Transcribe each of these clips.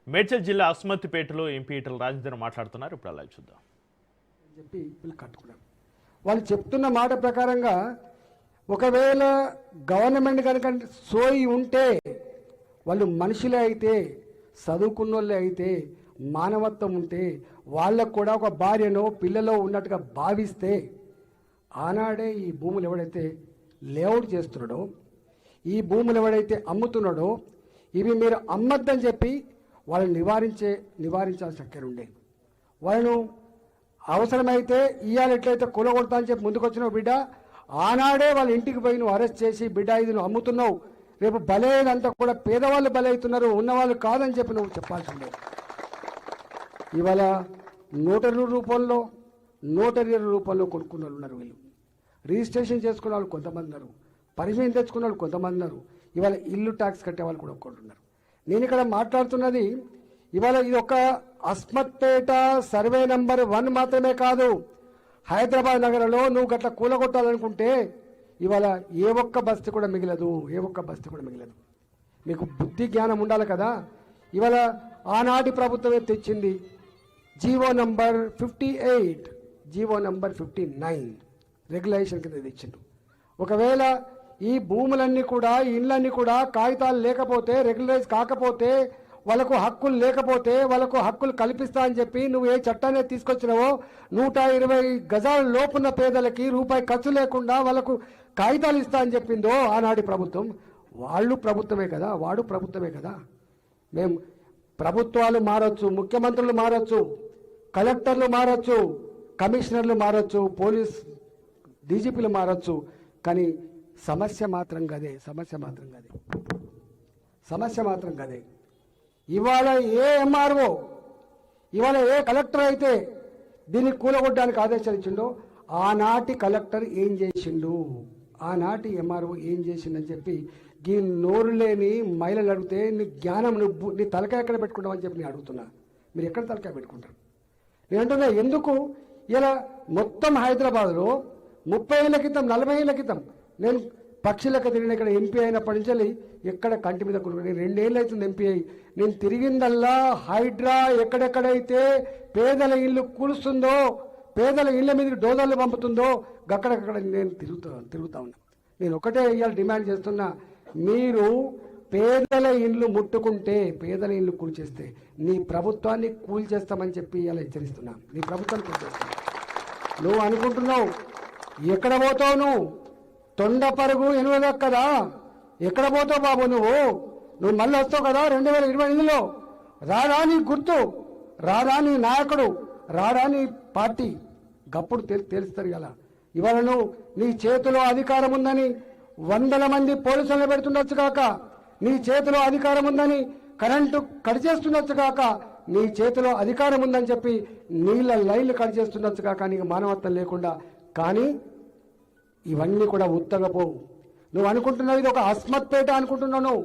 మేడ్చల్ జిల్లా అస్మత్తిపేటలో ఎంపీ ఈటల రాజేందర్ మాట్లాడుతున్నారు. ఇప్పుడు అలా చూద్దాం. చెప్పి వీళ్ళు కట్టుకున్నారు. వాళ్ళు చెప్తున్న మాట ప్రకారంగా ఒకవేళ గవర్నమెంట్ కనుక సోయి ఉంటే, వాళ్ళు మనుషులే అయితే, చదువుకున్న వాళ్ళే అయితే, మానవత్వం ఉంటే, వాళ్ళకు కూడా ఒక భార్యనో పిల్లలో ఉన్నట్టుగా భావిస్తే ఆనాడే ఈ భూములు ఎవడైతే లేఅవుట్ చేస్తున్నాడో, ఈ భూములు ఎవడైతే అమ్ముతున్నాడో, ఇవి మీరు అమ్మద్దని చెప్పి వాళ్ళని నివారించాల్సిన అక్కర ఉండే. వాళ్ళను అవసరమైతే ఇవాళ ఎట్లయితే కూలగొడతా అని చెప్పి ముందుకొచ్చినావు బిడ్డ, ఆనాడే వాళ్ళ ఇంటికి పోయి నువ్వు అరెస్ట్ చేసి బిడ్డ ఇది నువ్వు అమ్ముతున్నావు, రేపు బలైనంతా కూడా పేదవాళ్ళు బలవుతున్నారు, ఉన్నవాళ్ళు కాదని చెప్పి నువ్వు చెప్పాల్సి ఉండే. ఇవాళ నోటరీ రూపంలో 120 రూపాయలు కొనుక్కున్న వాళ్ళు ఉన్నారు. వీళ్ళు రిజిస్ట్రేషన్ చేసుకున్న వాళ్ళు కొంతమంది ఉన్నారు, పర్మిషన్ తెచ్చుకున్న వాళ్ళు కొంతమంది ఉన్నారు. ఇవాళ ఇల్లు ట్యాక్స్ కట్టే వాళ్ళు కూడా ఒక్కొక్కరున్నారు. నేను ఇక్కడ మాట్లాడుతున్నది ఇవాళ ఇది ఒక అస్మత్పేట సర్వే నెంబర్ 1 మాత్రమే కాదు. హైదరాబాద్ నగరంలో నువ్వు గట్ల కూలగొట్టాలనుకుంటే ఇవాళ ఏ ఒక్క బస్తీ కూడా మిగలదు, ఏ ఒక్క బస్తీ కూడా మిగలదు. మీకు బుద్ధి జ్ఞానం ఉండాలి కదా. ఇవాళ ఆనాటి ప్రభుత్వమే తెచ్చింది GO number 58, GO number 59 regulation కింద తెచ్చిండు. ఒకవేళ ఈ భూములన్నీ కూడా, ఈ ఇళ్ళన్నీ కూడా కాగితాలు లేకపోతే, రెగ్యులరైజ్ కాకపోతే, వాళ్ళకు హక్కులు లేకపోతే, వాళ్ళకు హక్కులు కల్పిస్తా అని చెప్పి నువ్వు ఏ చట్టాన్ని తీసుకొచ్చినావో, 120 గజాల లోపున్న పేదలకి రూపాయి ఖర్చు లేకుండా వాళ్ళకు కాగితాలు ఇస్తా అని చెప్పిందో ఆనాటి ప్రభుత్వం. వాళ్ళు ప్రభుత్వమే కదా, వాడు ప్రభుత్వమే కదా. మేము ప్రభుత్వాలు మారచ్చు, ముఖ్యమంత్రులు మారచ్చు, కలెక్టర్లు మారచ్చు, కమిషనర్లు మారచ్చు, పోలీస్ డీజీపీలు మారచ్చు, కానీ సమస్య మాత్రం గదే, సమస్య మాత్రం గదే, సమస్య మాత్రం గదే. ఇవాళ ఏ ఎంఆర్ఓ, ఇవాళ ఏ కలెక్టర్ అయితే దీన్ని కూలగొట్టడానికి ఆదేశాలు ఇచ్చిండో, ఆనాటి కలెక్టర్ ఏం చేసిండు, ఆనాటి ఎంఆర్ఓ ఏం చేసిండని చెప్పి ఈ నోరు లేని మహిళలు అడిగితే నీ జ్ఞానం, నీ తలకాయ ఎక్కడ పెట్టుకుంటావు అని చెప్పి నేను అడుగుతున్నా. మీరు ఎక్కడ తలకాయ పెట్టుకుంటారు? నేను అంటున్నా, ఎందుకు ఇలా మొత్తం హైదరాబాద్లో 30 ఏళ్ల క్రితం, 40 ఏళ్ల క్రితం నేను పక్షులకు తిరిగిన ఇక్కడ ఎంపీ అయినప్పటి నుంచి ఎక్కడ కంటి మీద కొనుక్కుని 2 ఏళ్ళు అవుతుంది ఎంపీ అయ్యి. నేను తిరిగిందల్లా హైడ్రా ఎక్కడెక్కడైతే పేదల ఇల్లు కూలుస్తుందో, పేదల ఇళ్ళ మీదకి డోజర్లు పంపుతుందో అక్కడక్కడ నేను తిరుగుతా ఉన్నా. నేను ఒకటే ఇవాళ డిమాండ్ చేస్తున్నా, మీరు పేదల ఇల్లు ముట్టుకుంటే, పేదల ఇల్లు కూల్చేస్తే నీ ప్రభుత్వాన్ని కూల్చేస్తామని చెప్పి ఇలా హెచ్చరిస్తున్నా. నీ ప్రభుత్వాన్ని కూల్చేస్తున్నా. నువ్వు అనుకుంటున్నావు ఎక్కడ పోతావు, నువ్వు తొండ పరుగు ఎనువద కదా, ఎక్కడ పోతావు బాబు నువ్వు మళ్ళీ వస్తావు కదా 2028లో. రారా నీ గుర్తు, రారా నీ నాయకుడు, రారా నీ పార్టీ, గప్పుడు తెలుస్తారు కదా. ఇవాళ నువ్వు నీ చేతిలో అధికారం ఉందని 100 మంది పోలీసులను పెడుతుండొచ్చు కాక, నీ చేతిలో అధికారం ఉందని కరెంటు కట్ చేస్తుండొచ్చు కాక, నీ చేతిలో అధికారం ఉందని చెప్పి నీళ్ళ లైన్లు కట్ చేస్తుండొచ్చు కాక, నీకు మానవత్వం లేకుండా. కానీ ఇవన్నీ కూడా ఉత్తగా పోవు. నువ్వు అనుకుంటున్నావు ఇది ఒక అస్మత్పేట అనుకుంటున్నావు.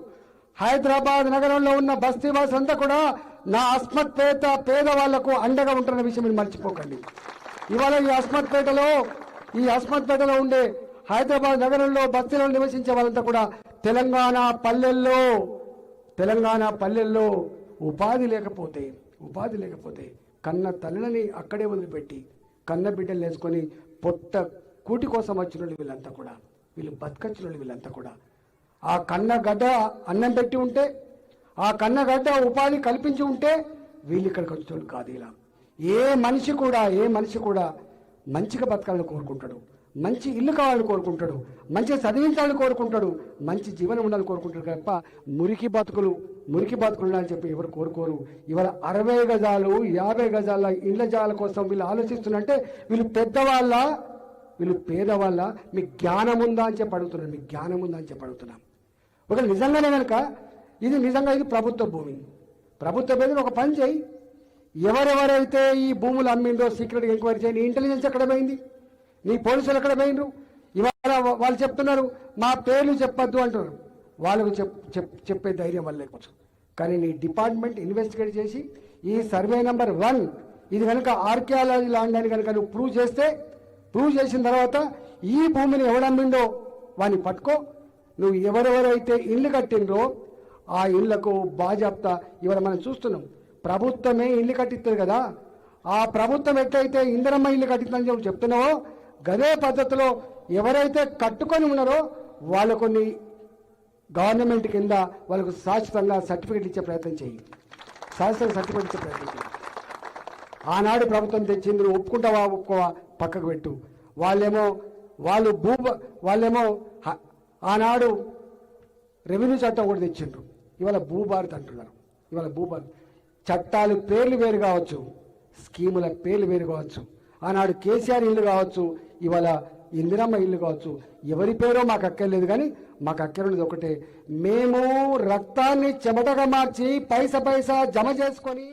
హైదరాబాద్ నగరంలో ఉన్న బస్తీవాస్ అంతా కూడా నా అస్మత్పేట పేదవాళ్లకు అండగా ఉంటున్న విషయం మీరు మర్చిపోకండి. ఇవాళ ఈ అస్మత్పేటలో ఉండే హైదరాబాద్ నగరంలో బస్తీలో నివసించే వాళ్ళంతా కూడా తెలంగాణ పల్లెల్లో ఉపాధి లేకపోతే కన్న తల్లిని అక్కడే వదిలిపెట్టి కన్న బిడ్డలు వేసుకొని పొట్ట కూటి కోసం వచ్చిన వీళ్ళంతా కూడా, వీళ్ళు బతకచ్చిన వీళ్ళంతా కూడా ఆ కన్నగడ్డ అన్నం పెట్టి ఉంటే, ఆ కన్నగడ్డ ఉపాధి కల్పించి ఉంటే వీళ్ళు ఇక్కడికి వచ్చిన కాదు. ఇలా ఏ మనిషి కూడా మంచిగా బతకాలని కోరుకుంటాడు, మంచి ఇల్లు కావాలని కోరుకుంటాడు, మంచిగా చదివించాలని కోరుకుంటాడు, మంచి జీవనం ఉండాలని కోరుకుంటాడు తప్ప మురికి బతుకులు అని చెప్పి ఎవరు కోరుకోరు. ఇవాళ 60 గజాలు 50 గజాల ఇళ్ల జాగాల కోసం వీళ్ళు ఆలోచిస్తున్నంటే వీళ్ళు పెద్దవాళ్ళ, వీళ్ళు పేదవాళ్ళ, మీకు జ్ఞానం ఉందా అని చెప్పి అడుగుతున్నాం. ఒకవేళ నిజంగానే కనుక ఇది ప్రభుత్వ భూమి, ఒక పని చేయి, ఎవరెవరైతే ఈ భూములు అమ్మిందో సీక్రెట్గా ఎంక్వైరీ చేయి. నీ ఇంటెలిజెన్స్ ఎక్కడ పోయింది, నీ పోలీసులు ఎక్కడ పోయినరు? ఇవాళ వాళ్ళు చెప్తున్నారు మా పేర్లు చెప్పొద్దు అంటున్నారు. వాళ్ళకు చెప్పే ధైర్యం వల్ల లేకపోవచ్చు. కానీ నీ డిపార్ట్మెంట్ ఇన్వెస్టిగేట్ చేసి ఈ సర్వే నెంబర్ 1 ఇది కనుక ఆర్కియాలజీ ల్యాండ్ అని కనుక నువ్వు ప్రూవ్ చేసిన తర్వాత ఈ భూమిని ఎవడమ్మిండో వాడిని పట్టుకో. నువ్వు ఎవరెవరైతే ఇల్లు కట్టిండ్రో ఆ ఇళ్లకు బాజాప్తా ఇవాళ మనం చూస్తున్నాం. ప్రభుత్వమే ఇల్లు కట్టిస్తుంది కదా, ఆ ప్రభుత్వం ఎట్లయితే ఇందిరమ్మ ఇల్లు కట్టిందని చెప్పి చెప్తున్నావో గదే పద్ధతిలో ఎవరైతే కట్టుకొని ఉన్నారో వాళ్ళు కొన్ని గవర్నమెంట్ కింద వాళ్ళకు శాశ్వతంగా సర్టిఫికెట్ ఇచ్చే ప్రయత్నం చేయి, శాశ్వత సర్టిఫికెట్ ఇచ్చే ప్రయత్నం చేయి. ఆనాడు ప్రభుత్వం తెచ్చింది, నువ్వు ఒప్పుకుంటావా ఒప్పుకోవా పక్కకు పెట్టు. వాళ్ళేమో ఆనాడు రెవెన్యూ చట్టం కూడా తెచ్చిండ్రు, ఇవాళ భూభారత్ అంటున్నారు. ఇవాళ భూభారత్ చట్టాలు పేర్లు వేరు కావచ్చు, స్కీముల పేర్లు వేరు కావచ్చు. ఆనాడు కేసీఆర్ ఇల్లు కావచ్చు, ఇవాళ ఇందిరమ్మ ఇల్లు కావచ్చు. ఎవరి పేరో మాకు అక్కర్లేదు, కానీ మాకు అక్కర్లేదు ఒకటే, మేము రక్తాన్ని చెమటగా మార్చి పైసా జమ చేసుకొని